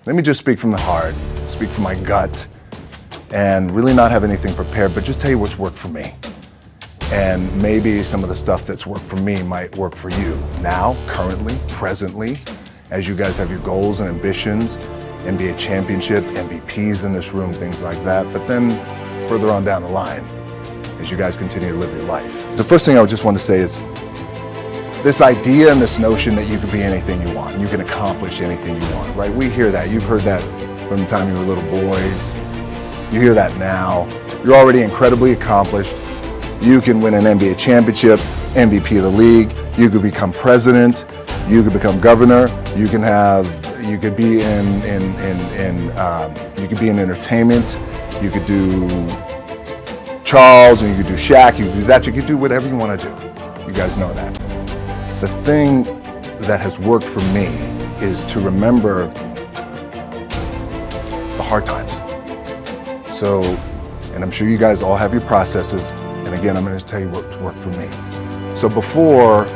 let me just speak from the heart, speak from my gut, and really not have anything prepared, but just tell you what's worked for me. And maybe some of the stuff that's worked for me might work for you now, currently, presently, as you guys have your goals and ambitions, NBA championship, MVPs in this room, things like that. But then further on down the line, as you guys continue to live your life. The first thing I would just want to say is this idea and this notion that you can be anything you want, you can accomplish anything you want, right? We hear that. You've heard that from the time you were little boys. You hear that now. You're already incredibly accomplished. You can win an NBA championship, MVP of the league. You could become president. You could become governor. You could be in entertainment. You could do Charles, and you could do Shaq. You could do that. You could do whatever you want to do. You guys know that. The thing that has worked for me is to remember the hard times. So, and I'm sure you guys all have your processes. And again, I'm going to tell you what's worked for me. So before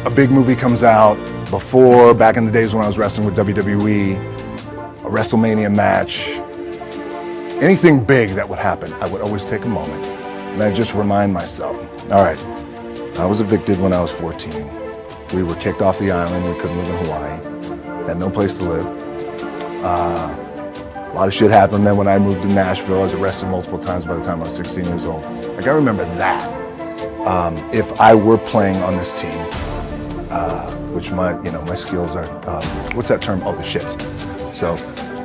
a big movie comes out, before back in the days when I was wrestling with WWE, a WrestleMania match, anything big that would happen, I would always take a moment and I just remind myself, all right, I was evicted when I was 14. We were kicked off the island. We couldn't live in Hawaii. Had no place to live. A lot of shit happened then when I moved to Nashville. I was arrested multiple times by the time I was 16 years old. Like, I remember that. If I were playing on this team, which my skills are, what's that term? Oh, the shits. So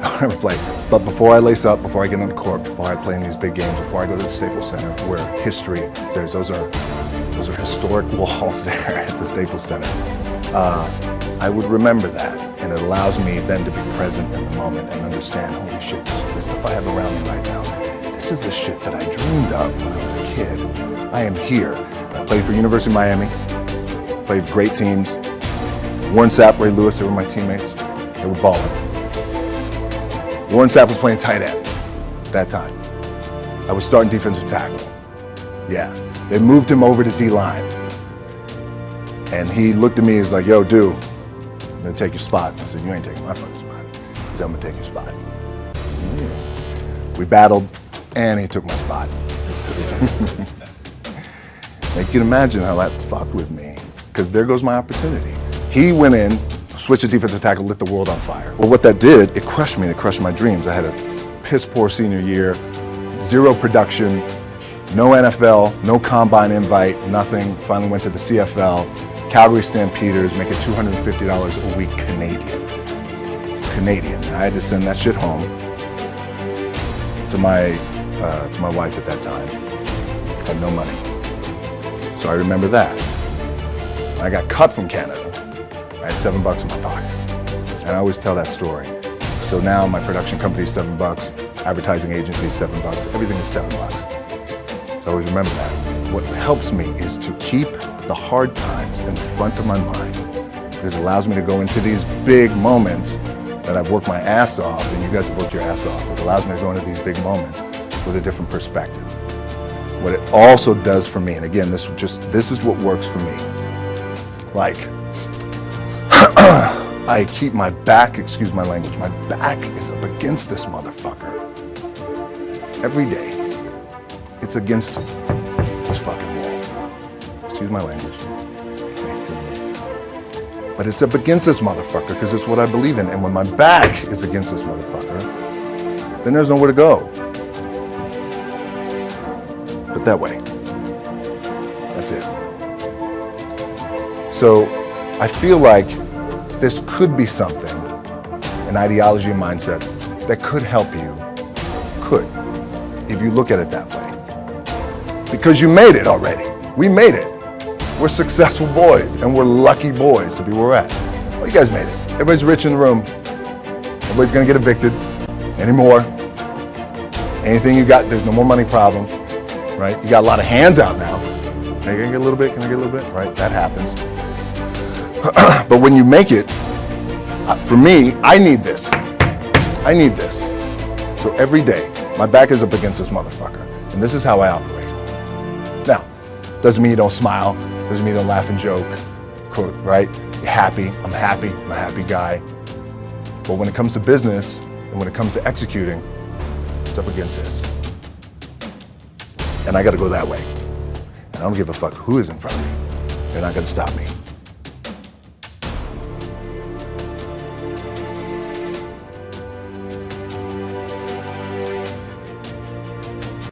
I would play. But before I lace up, before I get on the court, before I play in these big games, before I go to the Staples Center, where history is there, those are historic walls there at the Staples Center. I would remember that, and it allows me then to be present in the moment and understand, holy shit, this stuff I have around me right now, this is the shit that I dreamed of when I was a kid. I am here. I played for University of Miami, played for great teams. Warren Sapp, Ray Lewis, they were my teammates. They were balling. Warren Sapp was playing tight end at that time. I was starting defensive tackle. Yeah. They moved him over to D-line. And he looked at me, he's like, yo, dude, I'm gonna take your spot. I said, you ain't taking my fucking spot. He said, I'm gonna take your spot. We battled, and he took my spot. Now you can imagine how that fucked with me, because there goes my opportunity. He went in, switched to defensive tackle, lit the world on fire. Well, what that did, it crushed me, and it crushed my dreams. I had a piss poor senior year, zero production, no NFL, no combine invite, nothing. Finally went to the CFL, Calgary Stampeders, making $250 a week Canadian. I had to send that shit home to my wife at that time. Had no money. So I remember that. I got cut from Canada. I had $7 in my pocket. And I always tell that story. So now my production company is $7, advertising agency is $7, everything is $7. So I always remember that. What helps me is to keep the hard times in the front of my mind, because it allows me to go into these big moments that I've worked my ass off, and you guys have worked your ass off. It allows me to go into these big moments with a different perspective. What it also does for me, and again, this is what works for me. Like, I keep my back, excuse my language, my back is up against this motherfucker. Every day, it's against this fucking wall. Excuse my language. But it's up against this motherfucker because it's what I believe in. And when my back is against this motherfucker, then there's nowhere to go. But that way. That's it. So I feel like this could be something, an ideology and mindset that could help you, if you look at it that way. Because you made it already. We made it. We're successful boys, and we're lucky boys to be where we're at. Well, you guys made it. Everybody's rich in the room. Everybody's gonna get evicted anymore. Anything you got, there's no more money problems, right? You got a lot of hands out now. Can I get a little bit? Can I get a little bit? Right, that happens. But when you make it, for me, I need this. I need this. So every day, my back is up against this motherfucker, and this is how I operate. Now, doesn't mean you don't smile, doesn't mean you don't laugh and joke, right? You're happy, I'm a happy guy. But when it comes to business and when it comes to executing, it's up against this. And I got to go that way. And I don't give a fuck who is in front of me. They're not going to stop me.